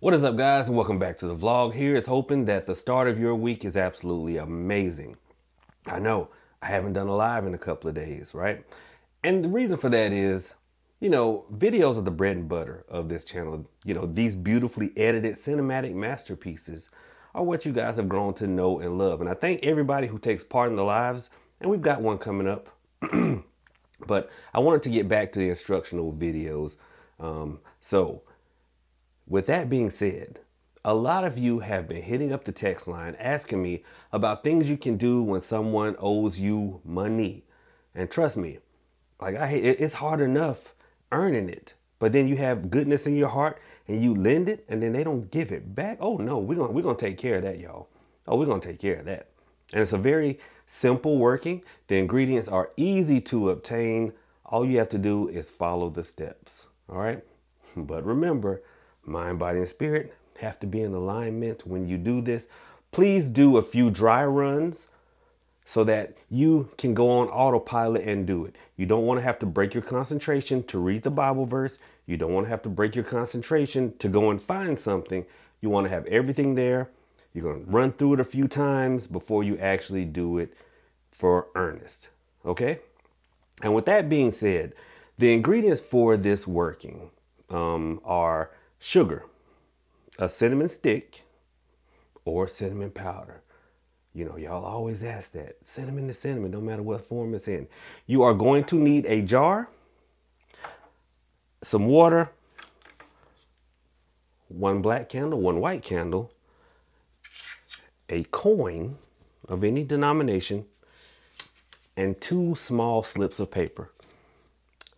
What is up, guys, and welcome back to the vlog. Here it's hoping that the start of your week is absolutely amazing. I know I haven't done a live in a couple of days, right? And the reason for that is, videos are the bread and butter of this channel. These beautifully edited cinematic masterpieces are what you guys have grown to know and love. And I thank everybody who takes part in the lives, and we've got one coming up. But I wanted to get back to the instructional videos. So with that being said, a lot of you have been hitting up the text line asking me about things you can do when someone owes you money. And trust me, it's hard enough earning it, but then you have goodness in your heart and you lend it and then they don't give it back. Oh no, we're gonna take care of that, y'all. Oh, we're gonna take care of that. And it's a very simple working. The ingredients are easy to obtain. All you have to do is follow the steps. All right. But remember, mind, body, and spirit have to be in alignment when you do this. Please do a few dry runs so that you can go on autopilot and do it. You don't want to have to break your concentration to read the Bible verse. You don't want to have to break your concentration to go and find something. You want to have everything there. You're going to run through it a few times before you actually do it for earnest. Okay? And with that being said, the ingredients for this working are sugar, a cinnamon stick, or cinnamon powder. Y'all always ask that. Cinnamon is cinnamon, no matter what form it's in. You are going to need a jar, some water, one black candle, one white candle, a coin of any denomination, and 2 small slips of paper.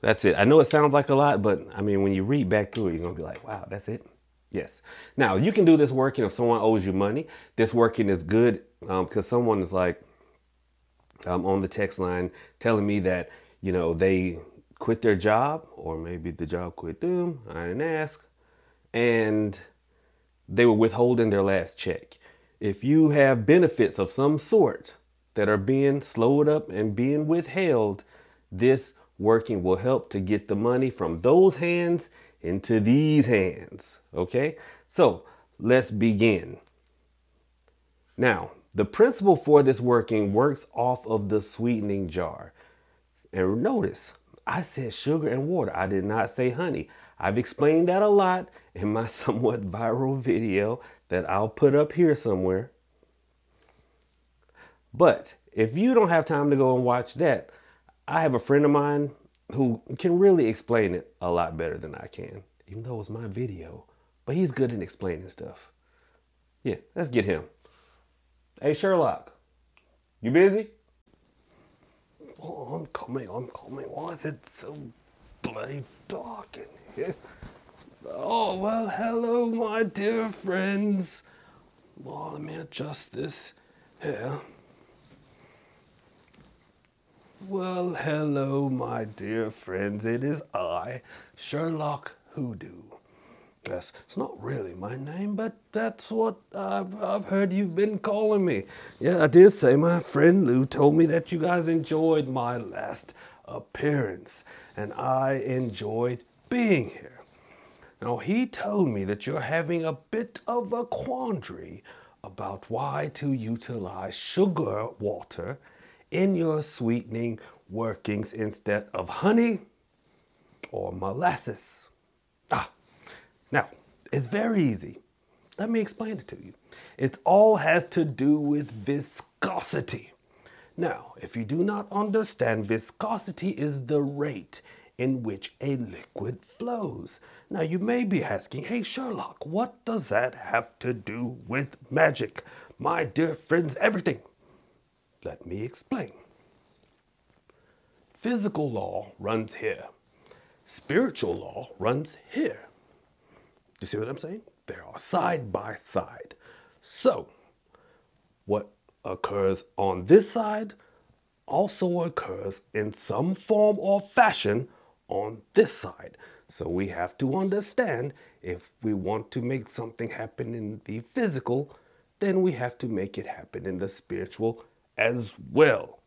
That's it. I know it sounds like a lot, but I mean, when you read back through it, you're going to be like, wow, that's it. Yes. Now, you can do this working if someone owes you money. This working is good because someone is like on the text line telling me that, they quit their job, or maybe the job quit them. I didn't ask. And they were withholding their last check. If you have benefits of some sort that are being slowed up and being withheld, this working will help to get the money from those hands into these hands. Okay, so let's begin. Now, the principle for this working works off of the sweetening jar. And notice, I said sugar and water. I did not say honey. I've explained that a lot in my somewhat viral video that I'll put up here somewhere. But if you don't have time to go and watch that, I have a friend of mine who can really explain it a lot better than I can, even though it was my video. But he's good at explaining stuff. Yeah, let's get him. Hey, Sherlock, you busy? Oh, I'm coming. Why is it so bloody dark in here? Oh, well, hello, my dear friends. Oh, let me adjust this here. Well, hello, my dear friends. It is I, Sherlock Hoodoo. Yes, it's not really my name, but that's what I've heard you've been calling me. Yeah, I did say my friend Lou told me that you guys enjoyed my last appearance, and I enjoyed being here. Now, he told me that you're having a bit of a quandary about why to utilize sugar water in your sweetening workings instead of honey or molasses. Now, it's very easy. Let me explain it to you. It all has to do with viscosity. Now, if you do not understand, viscosity is the rate in which a liquid flows. Now, you may be asking, hey, Sherlock, what does that have to do with magic? My dear friends, everything. Let me explain. Physical law runs here. Spiritual law runs here. You see what I'm saying? They are side by side. So, what occurs on this side also occurs in some form or fashion on this side. So we have to understand, if we want to make something happen in the physical, then we have to make it happen in the spiritual as well.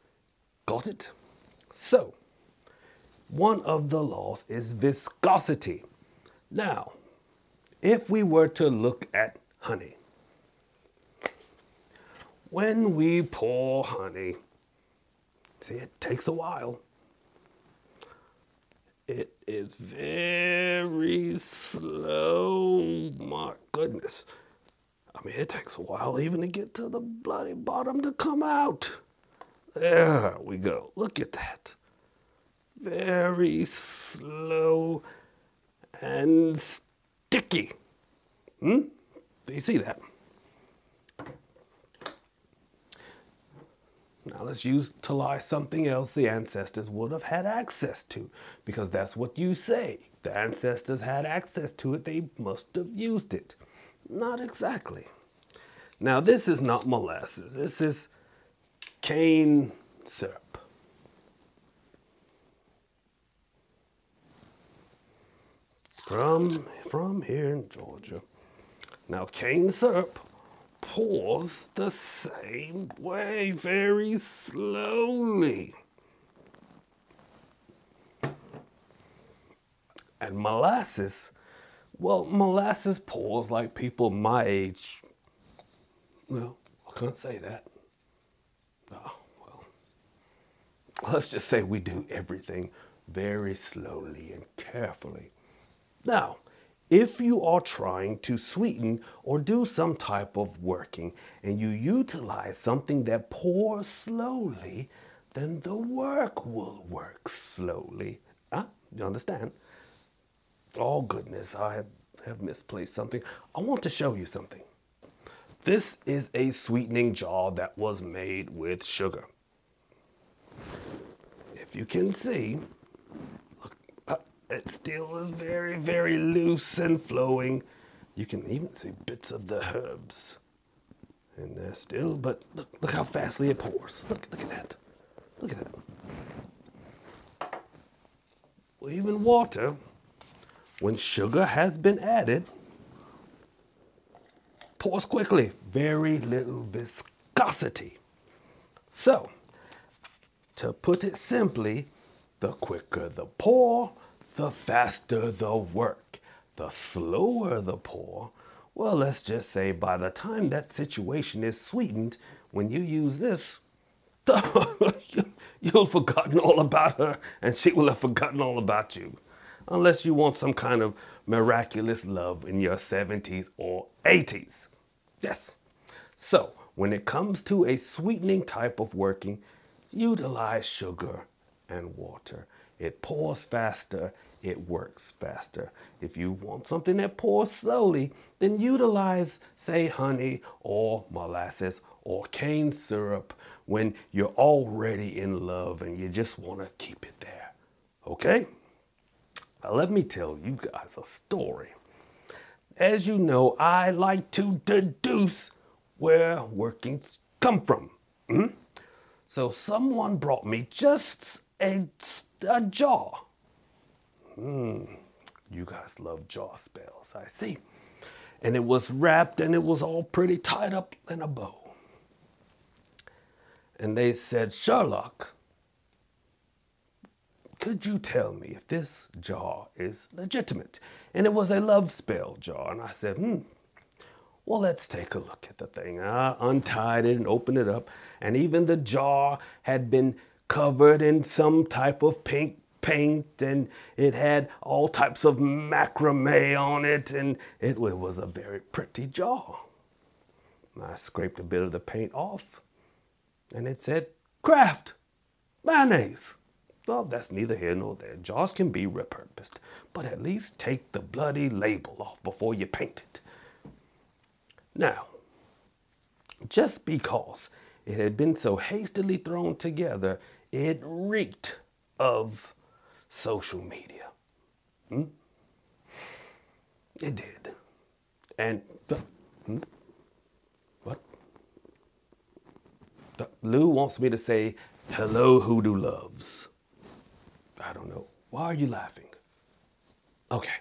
Got it? So, one of the laws is viscosity. Now, if we were to look at honey, when we pour honey, see, it takes a while. It is very slow. My goodness. I mean, it takes a while even to get to the bloody bottom to come out. There we go. Look at that. Very slow and sticky. Do you see that? Now let's utilize something else the ancestors would have had access to, because that's what you say. The ancestors had access to it. They must have used it. Not exactly. Now this is not molasses. This is cane syrup. From here in Georgia. Now cane syrup pours the same way, very slowly. And molasses, well, molasses pours like people my age. Well, I can't say that. Oh, well, let's just say we do everything very slowly and carefully. Now, if you are trying to sweeten or do some type of working and you utilize something that pours slowly, then the work will work slowly. You understand? Oh goodness, I have misplaced something. I want to show you something. This is a sweetening jar that was made with sugar. If you can see, it still is very, very loose and flowing. You can even see bits of the herbs in there still, but look how fastly it pours. Look at that. Look at that. Well, even water, when sugar has been added, pours quickly. Very little viscosity. So, to put it simply, the quicker the pour, the faster the work. The slower the pour, well, let's just say by the time that situation is sweetened, when you use this, you'll have forgotten all about her and she will have forgotten all about you. Unless you want some kind of miraculous love in your 70s or 80s. Yes. So, when it comes to a sweetening type of working, utilize sugar and water. It pours faster, it works faster. If you want something that pours slowly, then utilize, say, honey or molasses or cane syrup when you're already in love and you just want to keep it there. Okay? Now let me tell you guys a story. As you know, I like to deduce where workings come from. So someone brought me just a jar. You guys love jar spells, I see. And it was wrapped and it was all pretty tied up in a bow. And they said, Sherlock, could you tell me if this jar is legitimate? And it was a love spell jar. And I said, well, let's take a look at the thing. I untied it and opened it up. And even the jar had been covered in some type of pink paint, and it had all types of macrame on it, and it was a very pretty jar. I scraped a bit of the paint off, and it said, Kraft mayonnaise. Well, that's neither here nor there. Jars can be repurposed, but at least take the bloody label off before you paint it. Now, just because it had been so hastily thrown together, it reeked of social media. It did. And, what? Lou wants me to say, hello, Hoodoo loves. I don't know. Why are you laughing? Okay.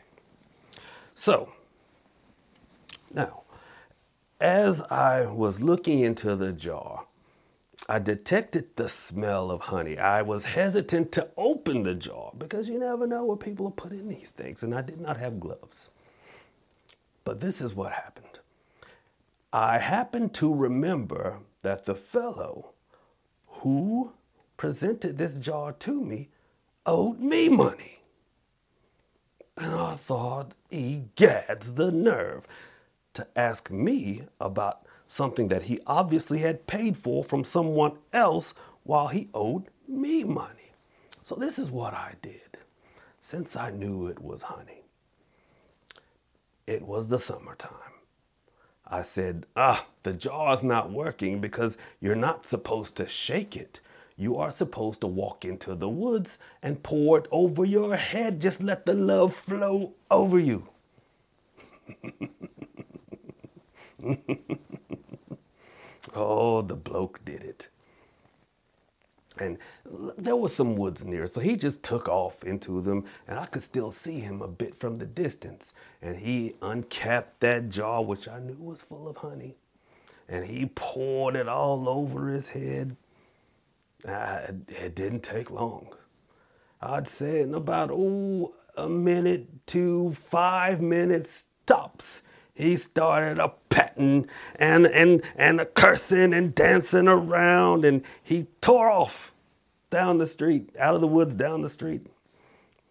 So, now, as I was looking into the jar, I detected the smell of honey. I was hesitant to open the jar because you never know what people are putting in these things, and I did not have gloves. But this is what happened. I happen to remember that the fellow who presented this jar to me owed me money. And I thought, egads the nerve to ask me about something that he obviously had paid for from someone else while he owed me money. So this is what I did. Since I knew it was honey, it was the summertime. I said, the jar's not working because you're not supposed to shake it. You are supposed to walk into the woods and pour it over your head. Just let the love flow over you. Oh, the bloke did it. And there was some woods near, so he just took off into them, and I could still see him a bit from the distance. And he uncapped that jar, which I knew was full of honey, and he poured it all over his head. It didn't take long. I'd say in about a minute to 5 minutes tops, he started a patting and a cursing and dancing around, and he tore off down the street, out of the woods down the street.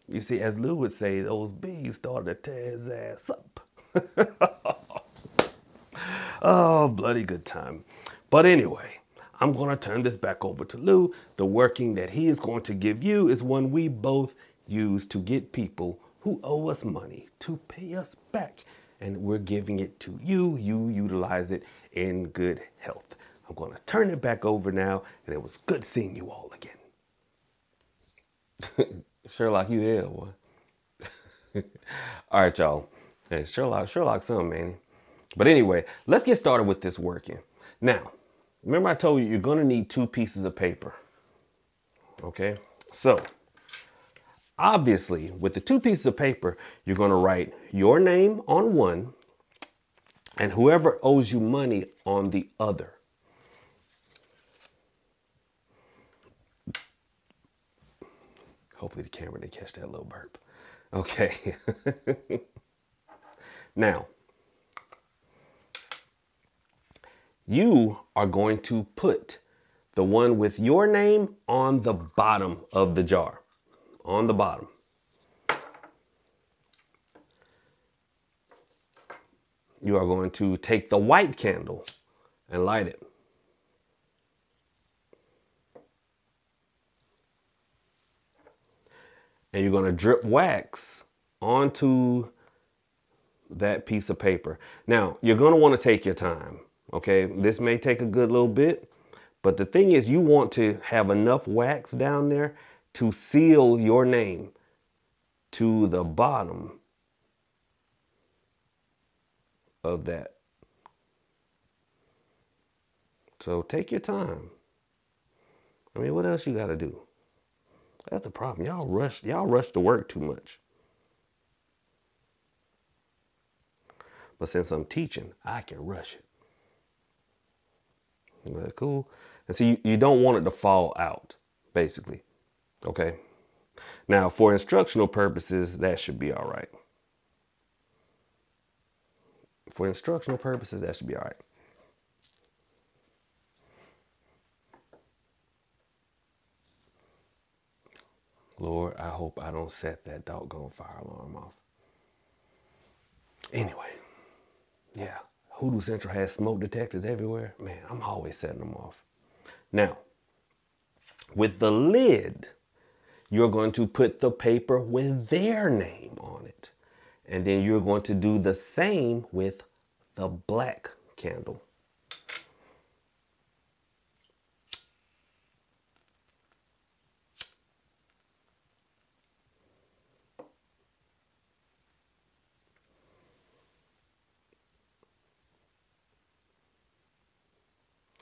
You see, as Lou would say, those bees started to tear his ass up. Oh, bloody good time. But anyway, I'm going to turn this back over to Lou. The working that he is going to give you is one we both use to get people who owe us money to pay us back. And we're giving it to you. You utilize it in good health. I'm going to turn it back over now, and it was good seeing you all again. Sherlock, you there, boy? All right, y'all. Hey, Sherlock's son, man. But anyway, let's get started with this working. Now, remember I told you you're going to need 2 pieces of paper. Okay? So, obviously, with the 2 pieces of paper, you're going to write your name on one and whoever owes you money on the other. Hopefully the camera didn't catch that little burp. Okay. Now, you are going to put the one with your name on the bottom of the jar. On the bottom. You are going to take the white candle and light it. And you're going to drip wax onto that piece of paper. Now, you're going to want to take your time, okay? This may take a good little bit, but the thing is you want to have enough wax down there to seal your name to the bottom of that. So take your time. I mean, what else you got to do? That's the problem. Y'all rush to work too much. But since I'm teaching, I can rush it. Isn't that cool? And see, you don't want it to fall out, basically. Okay? Now, for instructional purposes, that should be all right. For instructional purposes, that should be all right. Lord, I hope I don't set that doggone fire alarm off. Anyway, yeah, Hoodoo Central has smoke detectors everywhere. Man, I'm always setting them off. Now, with the lid, you're going to put the paper with their name on it. And then you're going to do the same with the black candle.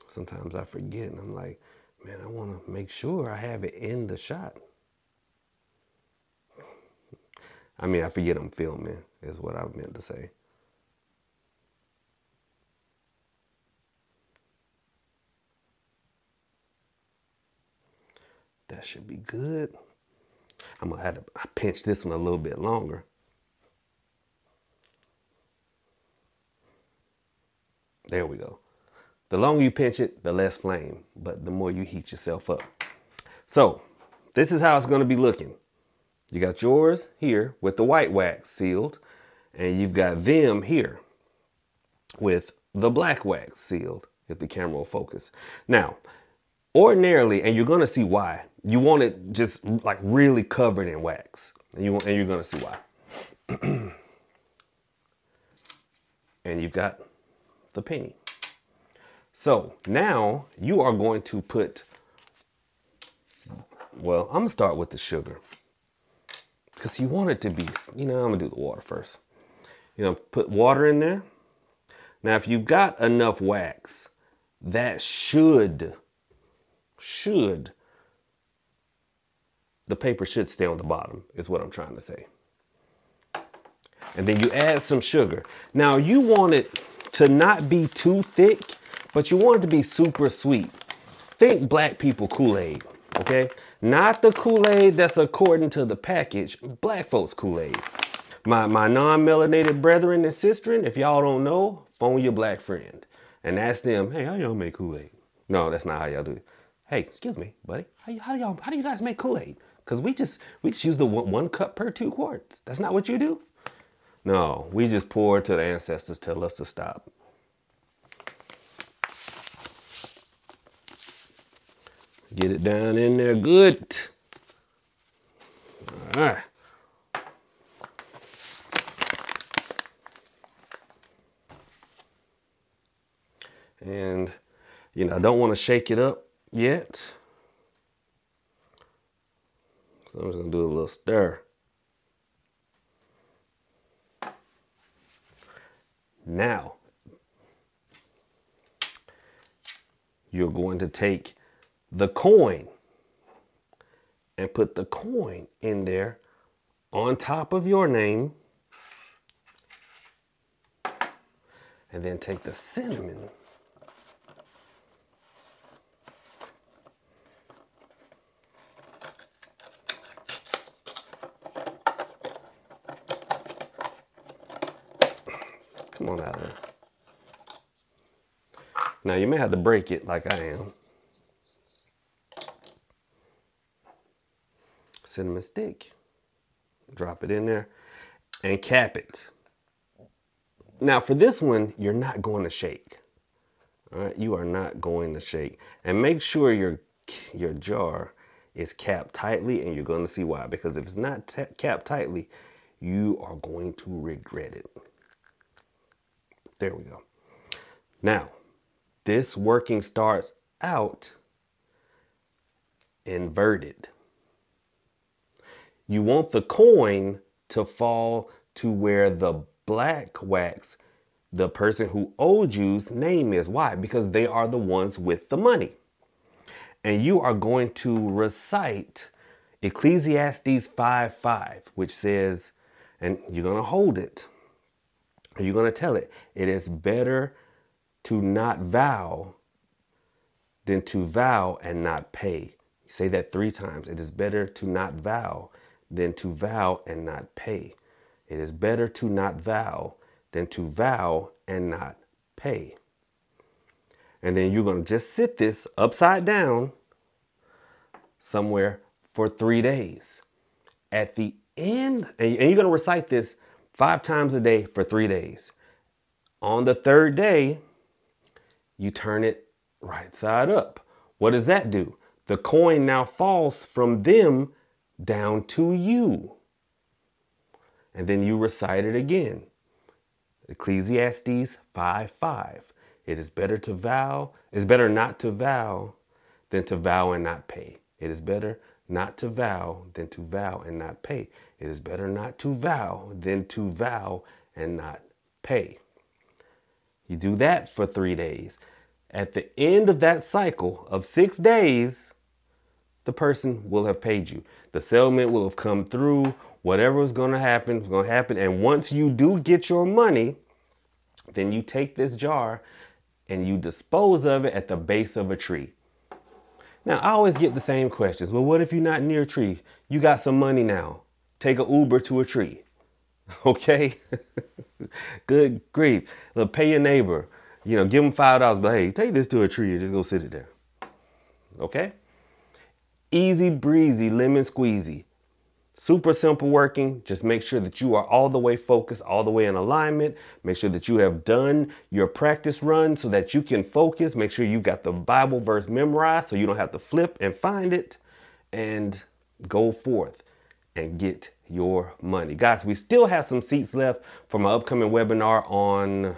Sometimes I forget and I'm like, man, I want to make sure I have it in the shot. I mean, I forget I'm filming is what I meant to say. That should be good. I'm going to have to pinch this one a little bit longer. There we go. The longer you pinch it, the less flame, but the more you heat yourself up. So this is how it's going to be looking. You got yours here with the white wax sealed, and you've got them here with the black wax sealed, if the camera will focus. Now, ordinarily, and you're going to see why, you want it just like really covered in wax. And you're going to see why. And you've got the penny. So now you are going to put, well, I'm going to start with the sugar. Because you want it to be, I'm going to do the water first. Put water in there. Now, if you've got enough wax, that should, the paper should stay on the bottom, is what I'm trying to say. And then you add some sugar. Now, you want it to not be too thick, but you want it to be super sweet. Think black people Kool-Aid, okay? Not the Kool-Aid that's according to the package, black folks Kool-Aid. My non-melanated brethren and sisterin, if y'all don't know, phone your black friend and ask them, hey, how y'all make Kool-Aid? No, that's not how y'all do it. Hey, excuse me, buddy, how do you guys make Kool-Aid? Because we just use the 1 cup per 2 quarts. That's not what you do? No, we just pour till the ancestors tell us to stop. Get it down in there good. All right. And, I don't want to shake it up yet. So I'm just going to do a little stir. Now, you're going to take the coin and put the coin in there on top of your name. And then take the cinnamon come on out of there. Now you may have to break it like I am. Cinnamon stick. Drop it in there and cap it. Now for this one, you're not going to shake. All right, you are not going to shake. And make sure your jar is capped tightly, and you're going to see why. Because if it's not capped tightly, you are going to regret it. There we go. Now, this working starts out inverted. You want the coin to fall to where the black wax, the person who owed you's name is. Why? Because they are the ones with the money. And you are going to recite Ecclesiastes 5:5, which says, and you're going to hold it. You're going to tell it, it is better to not vow than to vow and not pay. Say that 3 times. It is better to not vow than to vow and not pay. It is better to not vow than to vow and not pay. And then you're going to just sit this upside down somewhere for 3 days. At the end, and you're going to recite this 5 times a day for 3 days. On the 3rd day, you turn it right side up. What does that do? The coin now falls from them down to you. And then you recite it again. Ecclesiastes 5:5. It is better to vow, it's better not to vow than to vow and not pay. It is better not to vow than to vow and not pay. It is better not to vow than to vow and not pay. You do that for 3 days. At the end of that cycle of 6 days, the person will have paid you. The settlement will have come through. Whatever is going to happen is going to happen. And once you do get your money, then you take this jar and you dispose of it at the base of a tree. Now, I always get the same questions. Well, what if you're not near a tree? You got some money now. Take an Uber to a tree. Okay? Good grief. Pay your neighbor. You know, give them $5, but hey, take this to a tree and just go sit it there. Okay? Easy breezy, lemon squeezy. Super simple working. Just make sure that you are all the way focused, all the way in alignment. Make sure that you have done your practice run so that you can focus. Make sure you've got the Bible verse memorized so you don't have to flip and find it. And go forth and get your money. Guys, we still have some seats left for my upcoming webinar on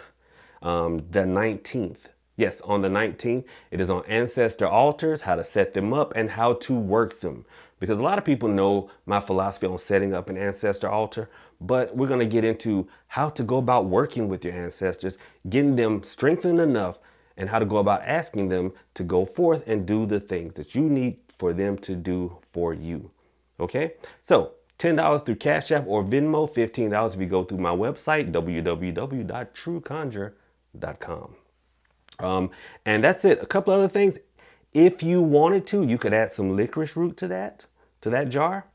the 19th. Yes, on the 19th. It is on ancestor altars, how to set them up and how to work them. Because a lot of people know my philosophy on setting up an ancestor altar, but we're going to get into how to go about working with your ancestors, getting them strengthened enough, and how to go about asking them to go forth and do the things that you need for them to do for you. Okay, so $10 through Cashapp or Venmo, $15 if you go through my website, www.trueconjure.com. And that's it. A couple other things. If you wanted to, you could add some licorice root to that jar.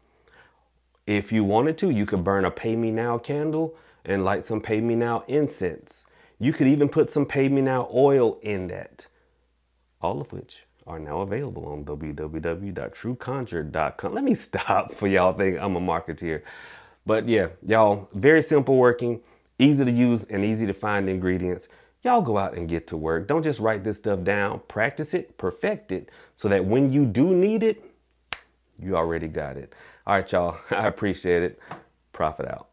If you wanted to, you could burn a Pay Me Now candle and light some Pay Me Now incense. You could even put some Pay Me Now oil in that. All of which are now available on www.trueconjure.com. Let me stop for y'all think I'm a marketeer. But yeah, y'all, very simple working, easy to use and easy to find ingredients. Y'all go out and get to work. Don't just write this stuff down. Practice it, perfect it, so that when you do need it, you already got it. All right, y'all, I appreciate it. Profit out.